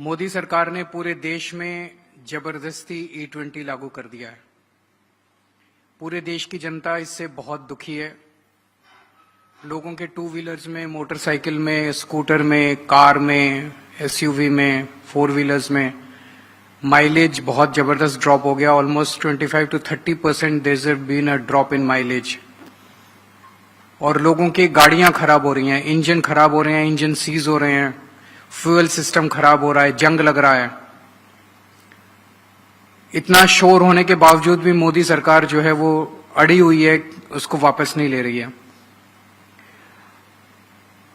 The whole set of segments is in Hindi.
मोदी सरकार ने पूरे देश में जबरदस्ती E20 लागू कर दिया है। पूरे देश की जनता इससे बहुत दुखी है। लोगों के टू व्हीलर्स में, मोटरसाइकिल में, स्कूटर में, कार में, एसयूवी में, फोर व्हीलर्स में माइलेज बहुत जबरदस्त ड्रॉप हो गया। Almost 25 to 30% there has been a drop in mileage. और लोगों की गाड़ियां खराब हो रही हैं, इंजन खराब हो रहे हैं, इंजन सीज हो रहे हैं, फ्यूल सिस्टम खराब हो रहा है, जंग लग रहा है। इतना शोर होने के बावजूद भी मोदी सरकार जो है वो अड़ी हुई है, उसको वापस नहीं ले रही है।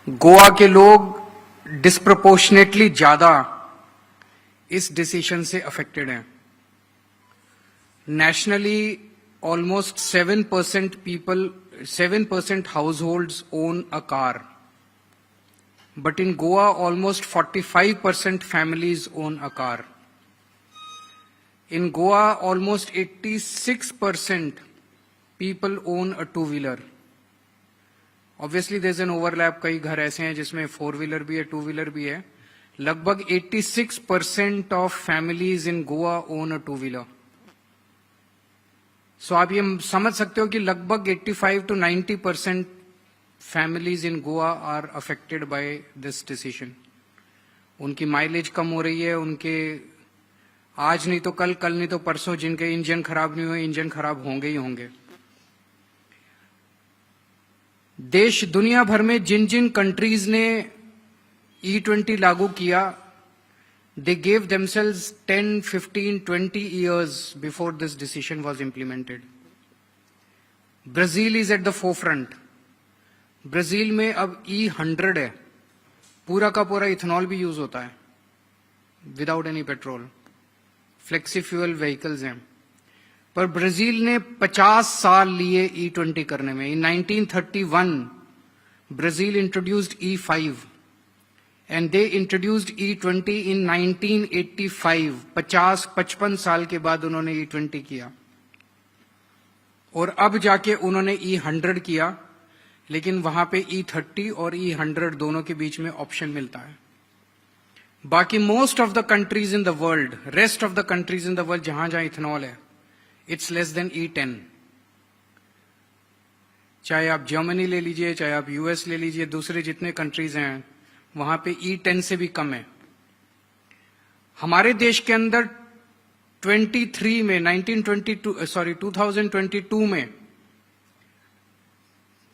गोवा के लोग डिस्प्रपोर्शनेटली ज्यादा इस डिसीजन से अफेक्टेड हैं। Nationally almost 7% households own a car, but in Goa almost 45% families own a car. In Goa almost 86% people own a two-wheeler. Obviously there's an overlap, कई घर ऐसे हैं जिसमें फोर व्हीलर भी है, टू व्हीलर भी है। लगभग 86% of families in Goa own a two-wheeler. So आप ये समझ सकते हो कि लगभग 85 to 90% families in Goa are affected by this decision. उनकी माइलेज कम हो रही है, उनके आज नहीं तो कल, कल नहीं तो परसों जिनके इंजन खराब नहीं हुए, इंजन खराब होंगे ही होंगे। देश दुनिया भर में जिन जिन कंट्रीज ने E20 लागू किया, they gave themselves 10, 15, 20 years before this decision was implemented. Brazil is at the forefront. Brazil में अब E100 है, पूरा का पूरा इथेनॉल भी यूज होता है without any petrol. Flexi fuel vehicles हैं। पर ब्राजील ने 50 साल लिए E20 करने में। इन 1931 Brazil introduced E5 and they introduced E20 इन 1985। 55 साल के बाद उन्होंने E20 किया और अब जाके उन्होंने E100 किया। लेकिन वहां पे E30 और E100 दोनों के बीच में ऑप्शन मिलता है। बाकी most of the countries in the world, rest of the countries in the world जहां जहां इथेनॉल है, इट्स लेस देन E10। चाहे आप जर्मनी ले लीजिए, चाहे आप यूएस ले लीजिए, दूसरे जितने कंट्रीज हैं वहां पे E10 से भी कम है। हमारे देश के अंदर 2022 में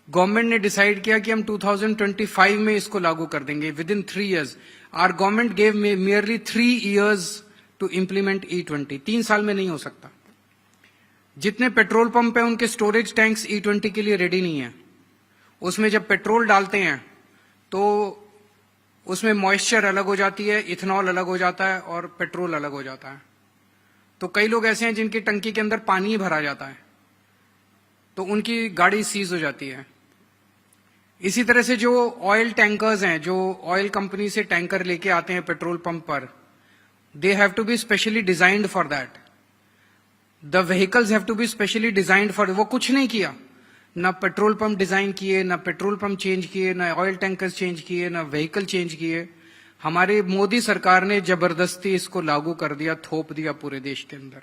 गवर्नमेंट ने डिसाइड किया कि हम 2025 में इसको लागू कर देंगे within 3 years। Our government gave merely 3 years to implement E20। 3 साल में नहीं हो सकता। जितने पेट्रोल पंप है उनके स्टोरेज टैंक्स E20 के लिए रेडी नहीं है। उसमें जब पेट्रोल डालते हैं तो उसमें मॉइस्चर अलग हो जाती है, इथेनॉल अलग हो जाता है और पेट्रोल अलग हो जाता है। तो कई लोग ऐसे हैं जिनकी टंकी के अंदर पानी ही भरा जाता है, तो उनकी गाड़ी सीज हो जाती है। इसी तरह से जो ऑयल टैंकर्स हैं, जो ऑयल कंपनी से टैंकर लेके आते हैं पेट्रोल पंप पर, they have to be specially designed for that. The vehicles have to be specially designed for. वो कुछ नहीं किया, ना पेट्रोल पंप डिजाइन किए, ना पेट्रोल पंप चेंज किए, ना ऑयल टैंकर्स चेंज किए, ना व्हीकल चेंज किए। हमारे मोदी सरकार ने जबरदस्ती इसको लागू कर दिया, थोप दिया पूरे देश के अंदर।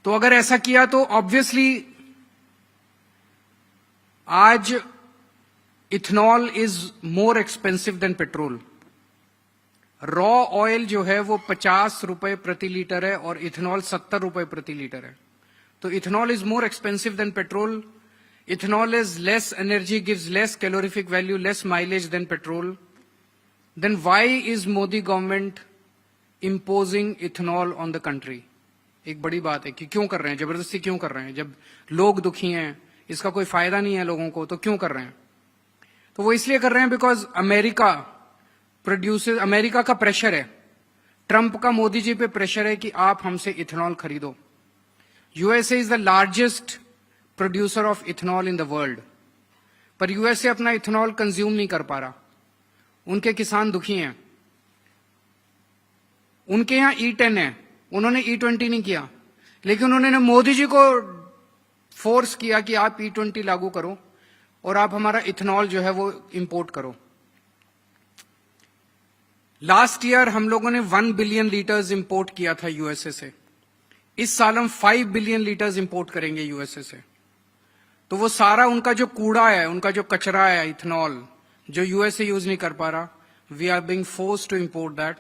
तो अगर ऐसा किया तो ऑब्वियसली आज ethanol is more expensive than petrol. Raw oil जो है वो 50 रुपए प्रति लीटर है और इथेनॉल 70 रुपए प्रति लीटर है। तो ethanol is more expensive than petrol. Ethanol is less energy, gives less calorific value, less mileage than petrol. Then why is Modi government imposing ethanol on the country? एक बड़ी बात है कि क्यों कर रहे हैं, जबरदस्ती क्यों कर रहे हैं? जब लोग दुखी हैं, इसका कोई फायदा नहीं है लोगों को, तो क्यों कर रहे हैं? तो वो इसलिए कर रहे हैं बिकॉज अमेरिका का प्रेशर है, ट्रंप का मोदी जी पे प्रेशर है कि आप हमसे इथेनॉल खरीदो। USA is the largest producer of ethanol in the world, पर यूएसए अपना इथेनॉल कंज्यूम नहीं कर पा रहा। उनके किसान दुखी हैं। उनके यहां E10 है, उन्होंने E20 नहीं किया, लेकिन उन्होंने मोदी जी को फोर्स किया कि आप E20 लागू करो और आप हमारा इथेनॉल जो है वो इंपोर्ट करो। लास्ट ईयर हम लोगों ने 1 बिलियन लीटर्स इंपोर्ट किया था यूएसए से। इस साल हम 5 बिलियन लीटर्स इंपोर्ट करेंगे यूएसए से। तो वो सारा उनका जो कूड़ा है, उनका जो कचरा है, इथेनॉल, जो यूएसए यूज नहीं कर पा रहा, we are being forced to import that.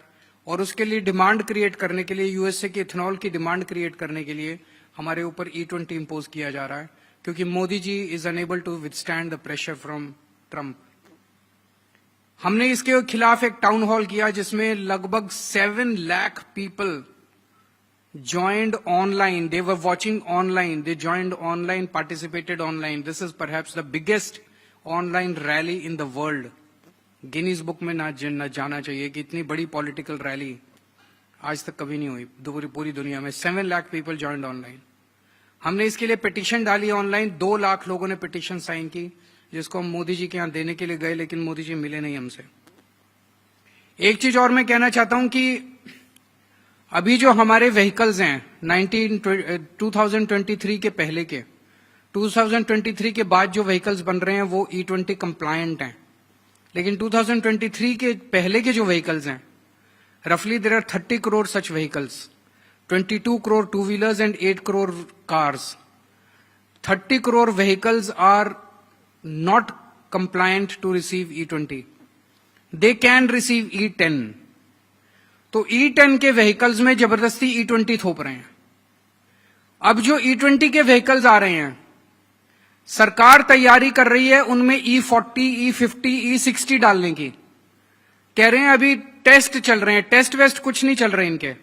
और उसके लिए डिमांड क्रिएट करने के लिए, यूएसए के इथेनॉल की डिमांड क्रिएट करने के लिए हमारे ऊपर E20 इंपोज किया जा रहा है, क्योंकि Modi ji is unable to withstand the pressure from Trump. हमने इसके खिलाफ एक टाउन हॉल किया जिसमें लगभग 7 lakh people joined online. They were watching online. They joined online, participated online. This is perhaps the biggest online rally in the world. Guinness book में ना जाना चाहिए कि इतनी बड़ी पॉलिटिकल रैली आज तक कभी नहीं हुई पूरी दुनिया में। 7 लाख पीपल ज्वाइंड ऑनलाइन। हमने इसके लिए पिटीशन डाली ऑनलाइन। 2 लाख लोगों ने पिटीशन साइन की, जिसको हम मोदी जी के यहां देने के लिए गए, लेकिन मोदी जी मिले नहीं हमसे। एक चीज और मैं कहना चाहता हूं कि अभी जो हमारे व्हीकल्स हैं 2023 के पहले के, 2023 के बाद जो व्हीकल्स बन रहे हैं वो E20 कंप्लायंट हैं, लेकिन 2023 के पहले के जो व्हीकल्स हैं, रफली there are 30 crore such vehicles, 22 crore two wheelers and 8 crore cars. 30 crore vehicles are not compliant to receive E20। They can receive E10। तो E10 के व्हीकल्स में जबरदस्ती E20 थोप रहे हैं। अब जो E20 के व्हीकल्स आ रहे हैं, सरकार तैयारी कर रही है उनमें E40, E50, E60 डालने की। कह रहे हैं अभी टेस्ट चल रहे हैं, टेस्ट वेस्ट कुछ नहीं चल रहे इनके।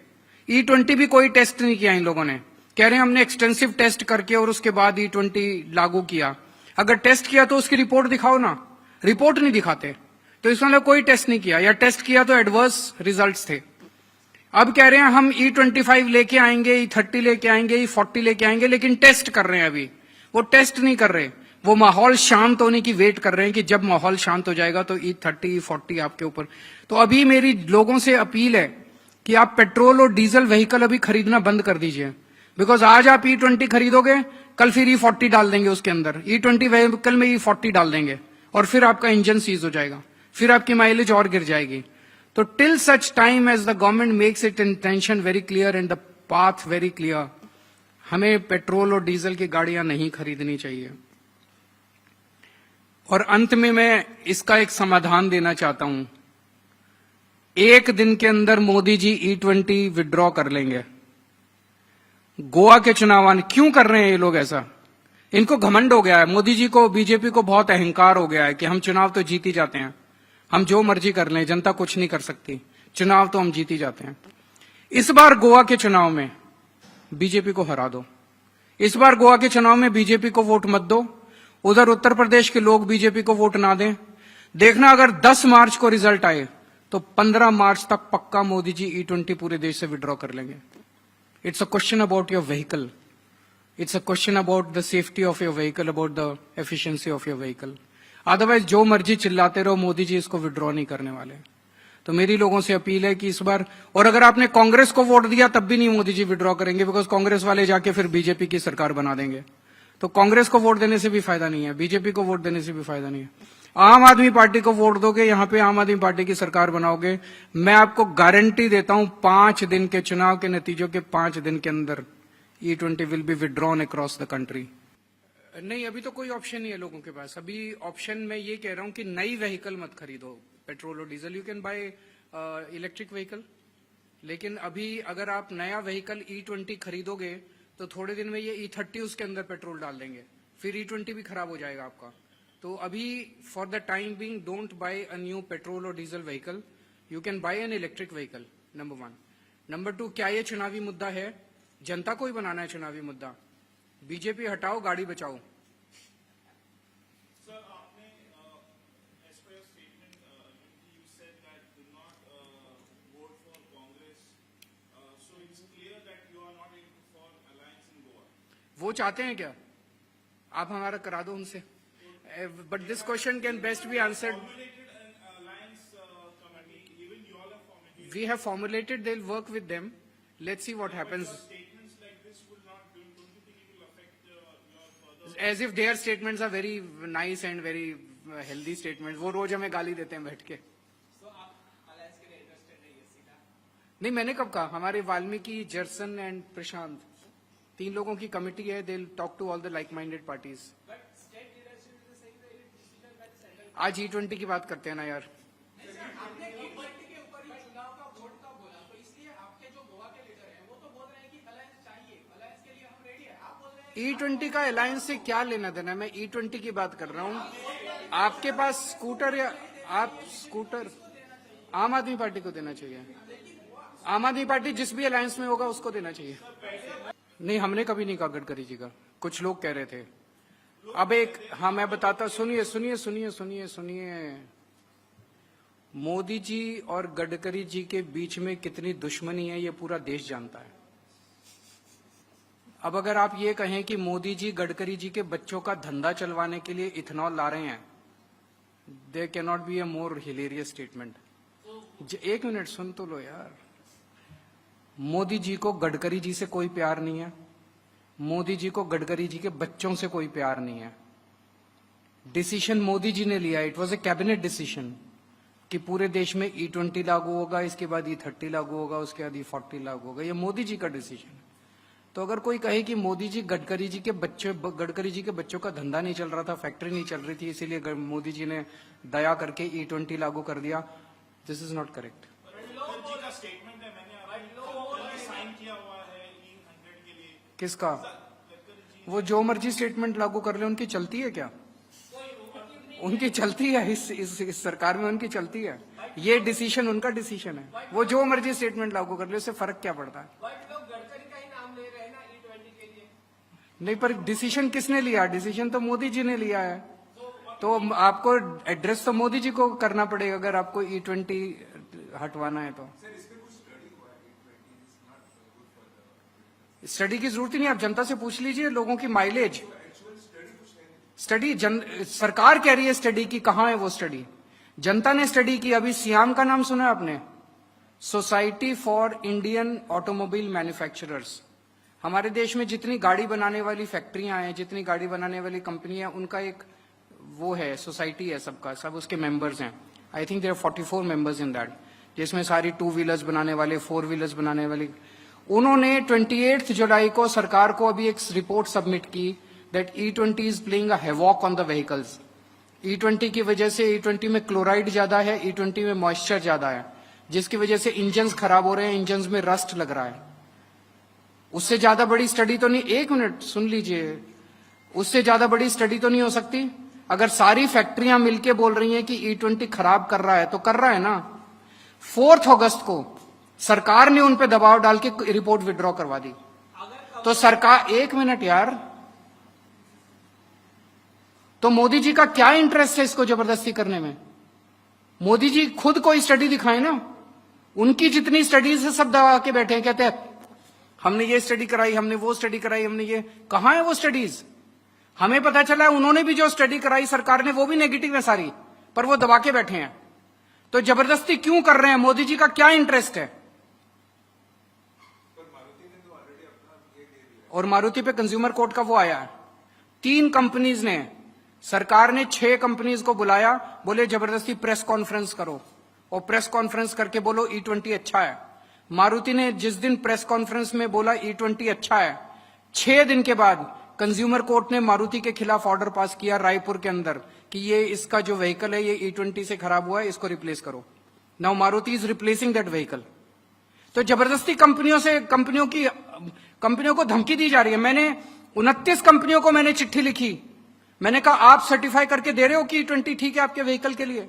E20 भी कोई टेस्ट नहीं किया इन लोगों ने। कह रहे हैं हमने एक्सटेंसिव टेस्ट करके और उसके बाद E20 लागू किया। अगर टेस्ट किया तो उसकी रिपोर्ट दिखाओ ना, रिपोर्ट नहीं दिखाते। तो इस मतलब कोई टेस्ट नहीं किया, या टेस्ट किया तो एडवर्स रिजल्ट्स थे। अब कह रहे हैं हम E25 लेके आएंगे, E30 लेके आएंगे, E40 लेके आएंगे, लेकिन टेस्ट कर रहे हैं अभी। वो टेस्ट नहीं कर रहे, वो माहौल शांत होने की वेट कर रहे हैं कि जब माहौल शांत हो जाएगा तो E30, E40 आपके ऊपर। तो अभी मेरी लोगों से अपील है कि आप पेट्रोल और डीजल व्हीकल अभी खरीदना बंद कर दीजिए। बिकॉज आज आप E20 खरीदोगे, कल फिर E40 डाल देंगे उसके अंदर, E20 व्हीकल में E40 डाल देंगे, और फिर आपका इंजन सीज हो जाएगा, फिर आपकी माइलेज और गिर जाएगी। तो till such time as the government makes it intention very clear and the path very clear, हमें पेट्रोल और डीजल की गाड़ियां नहीं खरीदनी चाहिए। और अंत में मैं इसका एक समाधान देना चाहता हूं। एक दिन के अंदर मोदी जी E20 विड्रॉ कर लेंगे। गोवा के चुनाव क्यों कर रहे हैं ये लोग ऐसा? इनको घमंड हो गया है, मोदी जी को, बीजेपी को बहुत अहंकार हो गया है कि हम चुनाव तो जीत ही जाते हैं, हम जो मर्जी कर लें, जनता कुछ नहीं कर सकती, चुनाव तो हम जीत ही जाते हैं। इस बार गोवा के चुनाव में बीजेपी को हरा दो। इस बार गोवा के चुनाव में बीजेपी को वोट मत दो। उधर उत्तर प्रदेश के लोग बीजेपी को वोट ना दें। देखना अगर 10 मार्च को रिजल्ट आए तो 15 मार्च तक पक्का मोदी जी E20 पूरे देश से विड्रॉ कर लेंगे। It's a question about your vehicle, it's a question about the safety of your vehicle, about the efficiency of your vehicle. Otherwise जो मर्जी चिल्लाते रहो, मोदी जी इसको विड्रॉ नहीं करने वाले। तो मेरी लोगों से अपील है कि इस बार, और अगर आपने कांग्रेस को वोट दिया तब भी नहीं मोदी जी विड्रॉ करेंगे, बिकॉज कांग्रेस वाले जाके फिर बीजेपी की सरकार बना देंगे। तो कांग्रेस को वोट देने से भी फायदा नहीं है, बीजेपी को वोट देने से भी फायदा नहीं है। आम आदमी पार्टी को वोट दोगे, यहां पे आम आदमी पार्टी की सरकार बनाओगे, मैं आपको गारंटी देता हूं 5 दिन के चुनाव के नतीजों के 5 दिन के अंदर E20 will be withdrawn across the country. नहीं, अभी तो कोई ऑप्शन नहीं है लोगों के पास। अभी ऑप्शन मैं ये कह रहा हूं कि नई व्हीकल मत खरीदो, पेट्रोल और diesel. You can by electric vehicle, लेकिन अभी अगर आप नया व्हीकल E20 खरीदोगे तो थोड़े दिन में ये E30 उसके अंदर पेट्रोल डाल देंगे, फिर E20 भी खराब हो जाएगा आपका। तो अभी for the time being don't buy a new petrol और diesel vehicle, you can buy an electric vehicle, number 1। Number 2, क्या ये चुनावी मुद्दा है? जनता को ही बनाना है चुनावी मुद्दा। बीजेपी हटाओ, गाड़ी बचाओ। वो चाहते हैं क्या? आप हमारा करा दो उनसे। But this question can best be answered. We have formulated, they will work with them, let's see what happens. As if their statements are very nice and very healthy statements. वो रोज हमें गाली देते हैं बैठ के। नहीं, मैंने कब कहा? हमारे वाल्मीकि, जर्सन एंड प्रशांत, 3 लोगों की कमिटी है. They talk to all the like minded parties. आज E20 की बात करते हैं ना यार. E20 का अलायंस से क्या लेना देना? मैं E20 की बात कर रहा हूँ. आपके पास स्कूटर या आप स्कूटर आम आदमी पार्टी को देना चाहिए. आम आदमी पार्टी जिस भी अलायंस में होगा उसको देना चाहिए. नहीं, हमने कभी नहीं कहा गडकरी जी का. कुछ लोग कह रहे थे. अब एक हाँ मैं बताता, सुनिए सुनिए सुनिए सुनिए सुनिए. मोदी जी और गडकरी जी के बीच में कितनी दुश्मनी है ये पूरा देश जानता है. अब अगर आप ये कहें कि मोदी जी गडकरी जी के बच्चों का धंधा चलवाने के लिए इथेनॉल ला रहे हैं, there can not be a more hilarious statement. एक मिनट सुन तो लो यार. मोदी जी को गडकरी जी से कोई प्यार नहीं है. मोदी जी को गडकरी जी के बच्चों से कोई प्यार नहीं है. डिसीजन मोदी जी ने लिया. It was a cabinet decision कि पूरे देश में E20 लागू होगा, इसके बाद E30 लागू होगा, उसके बाद E40 लागू होगा. ये मोदी जी का डिसीजन. तो अगर कोई कहे कि मोदी जी गडकरी जी के बच्चों का धंधा नहीं चल रहा था, फैक्ट्री नहीं चल रही थी, इसीलिए मोदी जी ने दया करके E20 लागू कर दिया, दिस इज नॉट करेक्ट. किसका? वो जो मर्जी स्टेटमेंट लागू कर ले, उनकी चलती है क्या? उनकी चलती है. इस सरकार में उनकी चलती है. ये डिसीजन उनका डिसीजन है. वो जो मर्जी स्टेटमेंट लागू कर ले, उससे फर्क क्या पड़ता है? नहीं, पर डिसीजन किसने लिया? डिसीजन तो मोदी जी ने लिया है. तो आपको एड्रेस तो मोदी जी को करना पड़ेगा अगर आपको E20 हटवाना है. तो स्टडी की जरूरत ही नहीं. आप जनता से पूछ लीजिए लोगों की माइलेज. स्टडी सरकार कह रही है स्टडी की. कहां है वो स्टडी? जनता ने स्टडी की. अभी सियाम का नाम सुना है आपने? Society for Indian automobile manufacturers. हमारे देश में जितनी गाड़ी बनाने वाली फैक्ट्रियां हैं, जितनी गाड़ी बनाने वाली कंपनियां, उनका एक वो है, सोसाइटी है सबका, सब उसके मेंबर्स हैं. I think there are 44 members in that, जिसमें सारी 2 व्हीलर्स बनाने वाले, 4 व्हीलर्स बनाने वाली. उन्होंने 28 जुलाई को सरकार को अभी एक रिपोर्ट सबमिट की that E20 is playing a havoc on the vehicles. E20 की वजह से, E20 में क्लोराइड ज्यादा है, E20 में मॉइस्चर ज्यादा है, जिसकी वजह से इंजन्स खराब हो रहे हैं, इंजन्स में रस्ट लग रहा है. उससे ज्यादा बड़ी स्टडी तो नहीं. एक मिनट सुन लीजिए. उससे ज्यादा बड़ी स्टडी तो नहीं हो सकती. अगर सारी फैक्ट्रियां मिलके बोल रही हैं कि E20 खराब कर रहा है, तो कर रहा है ना. 4 अगस्त को सरकार ने उन पे दबाव डाल के रिपोर्ट विड्रॉ करवा दी. तो सरकार, एक मिनट यार, तो मोदी जी का क्या इंटरेस्ट है इसको जबरदस्ती करने में? मोदी जी खुद कोई स्टडी दिखाए ना. उनकी जितनी स्टडीज है सब दबा के बैठे हैं. कहते हैं हमने ये स्टडी कराई, हमने वो स्टडी कराई, हमने ये. कहां है वो स्टडीज? हमें पता चला है उन्होंने भी जो स्टडी कराई सरकार ने, वो भी नेगेटिव है सारी, पर वो दबा के बैठे हैं. तो जबरदस्ती क्यों कर रहे हैं? मोदी जी का क्या इंटरेस्ट है? और मारुति पे कंज्यूमर कोर्ट का वो आया है. 3 कंपनीज ने, सरकार ने 6 कंपनीज को बुलाया, बोले जबरदस्ती प्रेस कॉन्फ्रेंस करो और प्रेस कॉन्फ्रेंस करके बोलो E20 अच्छा है. मारुति ने जिस दिन प्रेस कॉन्फ्रेंस में बोला E20 अच्छा है, 6 दिन के बाद कंज्यूमर कोर्ट ने मारुति के खिलाफ ऑर्डर पास किया रायपुर के अंदर कि ये इसका जो व्हीकल है ये E20 से खराब हुआ है, इसको रिप्लेस करो. Now Maruti is replacing that vehicle. तो जबरदस्ती कंपनियों को धमकी दी जा रही है. मैंने 29 कंपनियों को मैंने चिट्ठी लिखी. मैंने कहा आप सर्टिफाई करके दे रहे हो कि E20 ठीक है आपके व्हीकल के लिए?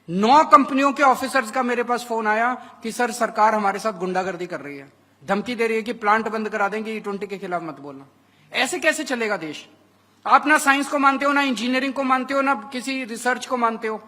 9 कंपनियों के ऑफिसर्स का मेरे पास फोन आया कि सर सरकार हमारे साथ गुंडागर्दी कर रही है, धमकी दे रही है कि प्लांट बंद करा देंगे, E20 के खिलाफ मत बोलना. ऐसे कैसे चलेगा देश? आप ना साइंस को मानते हो, ना इंजीनियरिंग को मानते हो, ना किसी रिसर्च को मानते हो.